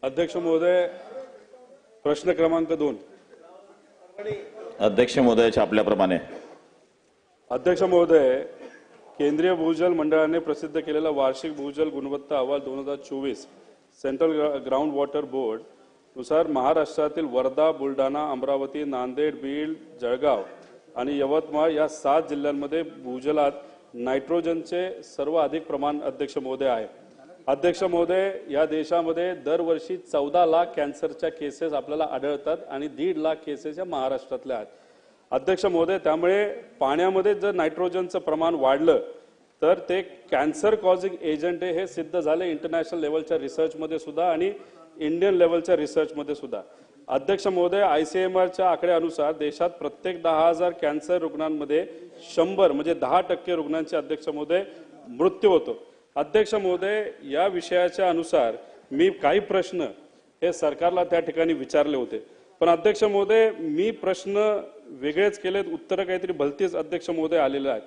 अध्यक्ष महोदय, प्रश्न क्रमांक 2. अध्यक्ष महोदयाच्या आपल्याप्रमाणे. अध्यक्ष महोदय, केंद्रीय भूजल मंडळाने प्रसिद्ध केलेला वार्षिक भूजल गुणवत्ता अहवाल 2024 सेंट्रल ग्राउंड वॉटर बोर्ड नुसार महाराष्ट्रातील वर्धा, बुलढाणा, अमरावती, नांदेड, बीड, जळगाव आणि यवतमाळ या 7 जिल्ह्यांमध्ये भूजलात नायट्रोजनचे सर्वाधिक प्रमाण अध्यक्ष महोदय आहे. अध्यक्ष महोदय, या देशामध्ये दरवर्षी 14 लाख कॅन्सरच्या केसेस आपल्याला आढळतात आणि 1.5 लाख केसेस या महाराष्ट्रातल्या आहेत. अध्यक्ष महोदय, त्यामुळे पाण्यामध्ये जर नायट्रोजनचं प्रमाण वाढलं तर ते कॅन्सर कॉझिंग एजंट आहे हे सिद्ध झाले इंटरनॅशनल लेवलच्या रिसर्चमध्ये सुद्धा आणि इंडियन लेवलच्या रिसर्चमध्ये सुद्धा. अध्यक्ष महोदय, ICMRच्या आकड्यानुसार देशात प्रत्येक 10,000 कॅन्सर रुग्णांमध्ये 100 म्हणजे 10% रुग्णांचे अध्यक्ष महोदय मृत्यू होतो. अध्यक्ष महोदय, या विषयाच्या अनुसार मी काही प्रश्न हे सरकारला त्या ठिकाणी विचारले होते, पण अध्यक्ष महोदय मी प्रश्न वेगळेच केलेत, उत्तर काहीतरी भलतीच अध्यक्ष महोदय आलेले आहेत.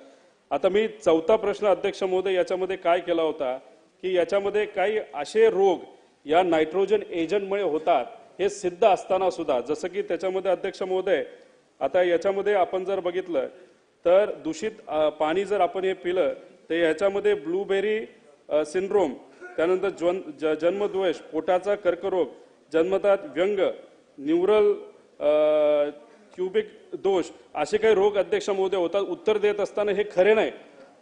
आता मी 4था प्रश्न अध्यक्ष महोदय याच्यामध्ये काय केला होता की याच्यामध्ये काही असे रोग या नायट्रोजन एजंटमुळे होतात हे सिद्ध असताना सुद्धा, जसं की त्याच्यामध्ये अध्यक्ष महोदय आता याच्यामध्ये आपण जर बघितलं तर दूषित पाणी जर आपण हे पिलं तर याच्यामध्ये ब्लूबेरी सिंड्रोम, त्यानंतर जन्मद्वेष, पोटाचा कर्करोग, जन्मतात व्यंग, न्यूरल क्युबिक दोष असे काही रोग अध्यक्ष महोदय होतात. उत्तर देत असताना हे खरे नाही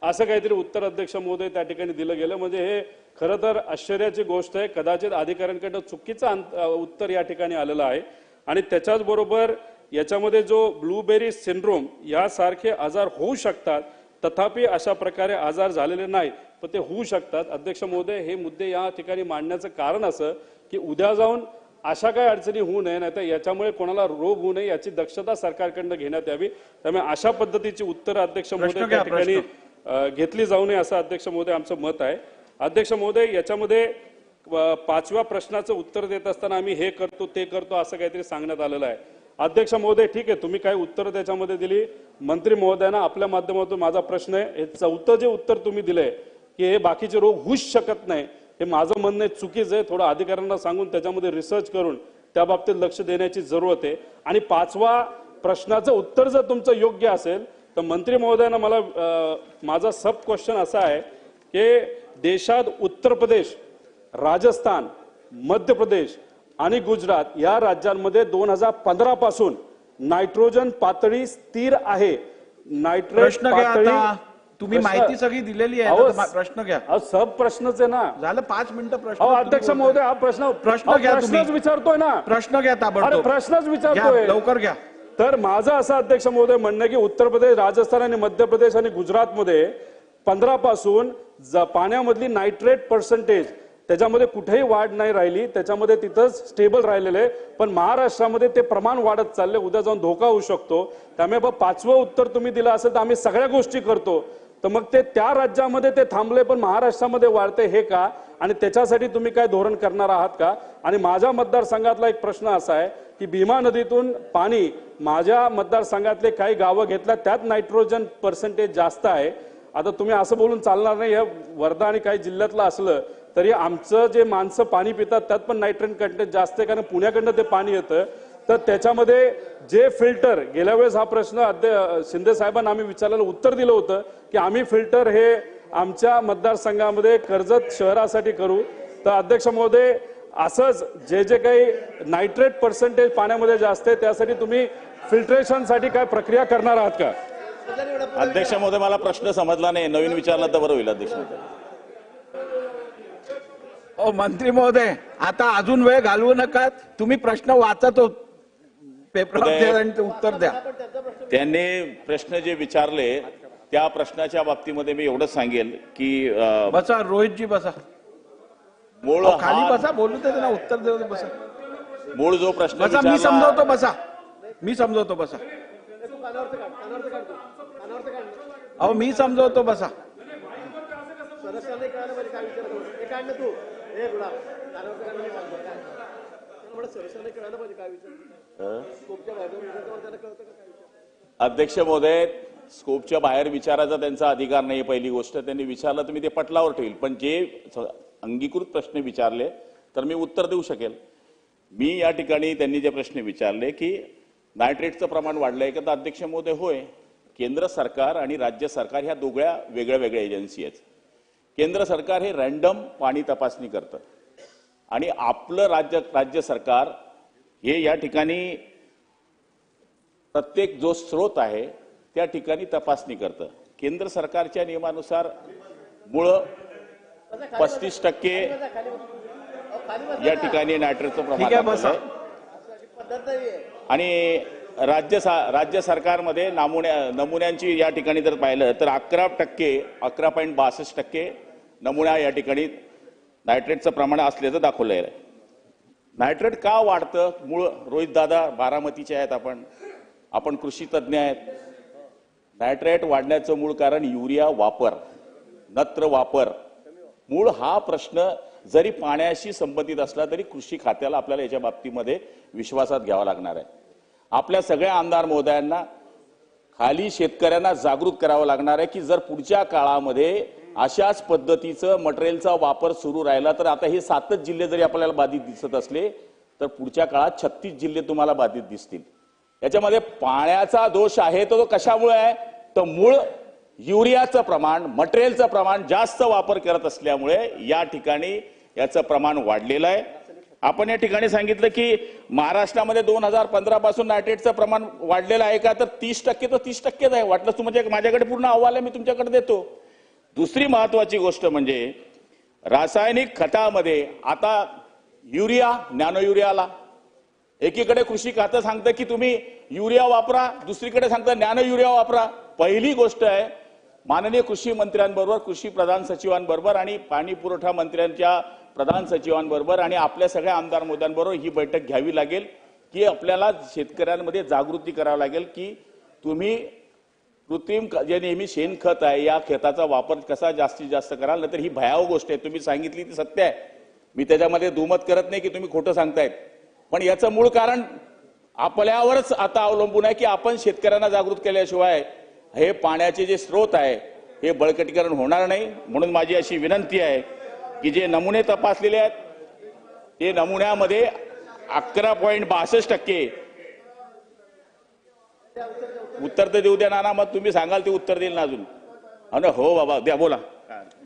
असं काहीतरी उत्तर अध्यक्ष महोदय त्या ठिकाणी दिलं गेलं, म्हणजे हे खरं तर आश्चर्याची गोष्ट आहे. कदाचित अधिकाऱ्यांकडनं चुकीचं उत्तर या ठिकाणी आलेलं आहे. आणि त्याच्याच बरोबर याच्यामध्ये जो ब्लूबेरी सिंड्रोम यासारखे आजार होऊ शकतात, तथापि अशा प्रकारे आजार झालेले नाही पण ते होऊ शकतात. अध्यक्ष महोदय, हे मुद्दे या ठिकाणी मांडण्याचं कारण असं की उद्या जाऊन अशा काही अडचणी होऊ नये, नाही तर याच्यामुळे कोणाला रोग होऊ नये याची दक्षता सरकारकडनं घेण्यात यावी. त्यामुळे अशा पद्धतीची उत्तर अध्यक्ष महोदय त्या ठिकाणी घेतली जाऊ नये असं अध्यक्ष महोदय आमचं मत आहे. अध्यक्ष महोदय, याच्यामध्ये 5व्या प्रश्नाचं उत्तर देत असताना आम्ही हे करतो ते करतो असं काहीतरी सांगण्यात आलेलं आहे. अध्यक्ष महोदय, ठीक आहे, तुम्ही काही उत्तर त्याच्यामध्ये दिली. मंत्री महोदयांना आपल्या माध्यमातून माझा प्रश्न आहे, हे 4थं जे उत्तर तुम्ही दिलंय की हे बाकीचे रोग होऊच शकत नाही, हे माझं म्हणणं आहे चुकीचं आहे. थोडं अधिकाऱ्यांना सांगून त्याच्यामध्ये रिसर्च करून त्या बाबतीत लक्ष देण्याची जरूरत आहे. आणि 5व्या प्रश्नाचं उत्तर जर तुमचं योग्य असेल तर मंत्री महोदयांना मला माझा सब क्वेश्चन असा आहे की देशात उत्तर प्रदेश, राजस्थान, मध्य प्रदेश आणि गुजरात या राज्यांमध्ये 2015 पासून नायट्रोजन पातळी स्थिर आहे. नायट्रेट पातळी तुम्ही माहिती सगळी दिलेली आहे, प्रश्न घ्या. सब प्रश्नच आहे ना, झालं 5 मिनिटं प्रश्न. अध्यक्ष महोदय, हा प्रश्न घ्या, प्रश्नच विचारतोय ना, प्रश्न घ्या ताबडतोब, प्रश्नच विचारतोय, लवकर घ्या. तर माझं असं अध्यक्ष महोदय म्हणणं आहे की उत्तर प्रदेश, राजस्थान आणि मध्य प्रदेश आणि गुजरातमध्ये 15 पासून पाण्यामधली नायट्रेट पर्सेंटेज त्याच्यामध्ये कुठेही वाढ नाही राहिली, त्याच्यामध्ये तिथंच स्टेबल राहिलेलं आहे. पण महाराष्ट्रामध्ये ते प्रमाण वाढत चालले, उद्या जाऊन धोका होऊ शकतो. त्यामुळे 5वं उत्तर तुम्ही दिलं असेल तर आम्ही सगळ्या गोष्टी करतो, तर मग ते त्या राज्यामध्ये ते थांबले पण महाराष्ट्रामध्ये वाढते हे का, आणि त्याच्यासाठी तुम्ही काय धोरण करणार आहात का? आणि माझ्या मतदारसंघातला एक प्रश्न असा आहे की भीमा नदीतून पाणी माझ्या मतदारसंघातले काही गावं घेतल्या, त्यात नायट्रोजन पर्सेंटेज जास्त आहे. आता तुम्ही असं बोलून चालणार नाही, हे वर्धा आणि काही जिल्ह्यातलं असलं तरी आमचं जे माणसं पाणी पितात त्यात पण नायट्रोजन कंटेंट जास्त आहे, कारण पुण्याकडनं ते पाणी येतं. तर त्याच्यामध्ये जे फिल्टर, गेल्या वेळेस हा प्रश्न शिंदे साहेबांना आम्ही विचारलेलं उत्तर दिलं होतं की आम्ही फिल्टर हे आमच्या मतदारसंघामध्ये कर्जत शहरासाठी करू. तर अध्यक्ष महोदय, असंच जे जे काही नायट्रेट पर्सेंटेज पाण्यामध्ये जास्त आहे त्यासाठी तुम्ही फिल्ट्रेशनसाठी काय प्रक्रिया करणार आहात का? अध्यक्ष महोदय, मला प्रश्न समजला नाही, नवीन विचारला तर बरं होईल. अध्यक्ष महोदय, मंत्री महोदय, आता अजून वेळ घालवू नका, तुम्ही प्रश्न वाचत होत पेपरावर, उत्तर द्या. त्यांनी प्रश्न जे विचारले त्या प्रश्नाच्या बाबतीमध्ये मी एवढंच सांगेल की बसा रोहितजी, बसा, मूळ खाली बसा, बोलू दे ना, उत्तर देऊ दे, बसा. मूळ जो प्रश्न बसा, मी समजवतो, बसा, मी समजवतो, बसा. अहो मी समजवतो, बसा. अध्यक्ष महोदय, स्कोपच्या बाहेर विचारायचा त्यांचा अधिकार नाही. पहिली गोष्ट त्यांनी विचारलं तर मी ते पटलावर ठेवील, पण जे अंगीकृत प्रश्न विचारले तर मी उत्तर देऊ शकेल. मी या ठिकाणी त्यांनी जे प्रश्न विचारले की नायट्रेटचं प्रमाण वाढलंय का, तर अध्यक्ष महोदय होय. केंद्र सरकार आणि राज्य सरकार ह्या दोघ्या वेगळ्या वेगळ्या एजन्सी आहेत. केंद्र सरकार हे रॅन्डम पाणी तपासणी करतं आणि आपलं राज्य सरकार हे या ठिकाणी प्रत्येक जो स्रोत आहे त्या ठिकाणी तपासणी करतं. केंद्र सरकारच्या नियमानुसार मूळ 35% या ठिकाणी नायट्रेटचं प्रमाण आहे आणि राज्य सरकारमध्ये नमुन्यांची या ठिकाणी जर पाहिलं तर 11.62% नमुन्या या ठिकाणी नायट्रेटचं प्रमाण असल्याचं दाखवलं आहे. नायट्रेट का वाढतं? मूळ रोहित दादा बारामतीचे आहेत, आपण कृषी तज्ज्ञ आहेत. नायट्रेट वाढण्याचं मूळ कारण युरिया वापर, नत्र वापर. मूळ हा प्रश्न जरी पाण्याशी संबंधित असला तरी कृषी खात्याला आपल्याला याच्या बाबतीमध्ये विश्वासात घ्यावा लागणार आहे. आपल्या सगळ्या आमदार महोदयांना खाली शेतकऱ्यांना जागृत करावं लागणार आहे की जर पुढच्या काळामध्ये अशाच पद्धतीचं मटेरियलचा वापर सुरू राहिला तर आता हे 7च जिल्हे जरी आपल्याला बाधित दिसत असले तर पुढच्या काळात 36 जिल्हे तुम्हाला बाधित दिसतील. याच्यामध्ये पाण्याचा दोष आहे तो कशामुळे आहे? तर मूळ युरियाचं प्रमाण, मटेरियलचं प्रमाण जास्त वापर करत असल्यामुळे या ठिकाणी याचं प्रमाण वाढलेलं आहे. आपण या ठिकाणी सांगितलं की महाराष्ट्रामध्ये 2015 पासून नायट्रेटचं प्रमाण वाढलेलं आहे का, तर 30% तर 30%च आहे. वाटलं म्हणजे माझ्याकडे पूर्ण अहवाल आहे, मी तुमच्याकडे देतो. दुसरी महत्वाची गोष्ट म्हणजे रासायनिक खतामध्ये आता युरिया, नॅनो युरिया आला. एकीकडे कृषी खातं सांगतं की तुम्ही युरिया वापरा, दुसरीकडे सांगतं नॅनो युरिया वापरा. पहिली गोष्ट आहे, माननीय कृषी मंत्र्यांबरोबर, कृषी प्रधान सचिवांबरोबर आणि पाणी पुरवठा मंत्र्यांच्या प्रधान सचिवांबरोबर आणि आपल्या सगळ्या आमदार मोद्यांबरोबर ही बैठक घ्यावी लागेल की आपल्याला शेतकऱ्यांमध्ये जागृती करावी लागेल की तुम्ही कृत्रिम जे नेहमी शेणखत आहे या खताचा वापर कसा जास्तीत जास्त कराल. नंतर ही भयावह गोष्ट आहे, तुम्ही सांगितली ती सत्य आहे, मी त्याच्यामध्ये दुमत करत नाही की तुम्ही खोटं सांगतायत. पण याचं मूळ कारण आपल्यावरच आता अवलंबून आहे की आपण शेतकऱ्यांना जागृत केल्याशिवाय हे पाण्याचे जे स्रोत आहे हे बळकटीकरण होणार नाही. म्हणून माझी अशी विनंती आहे की जे नमुने तपासलेले आहेत ते नमुन्यामध्ये 11.62% उत्तर तर देऊ द्या ना, मग तुम्ही सांगाल ते उत्तर देईल ना अजून. हो बाबा द्या, बोला.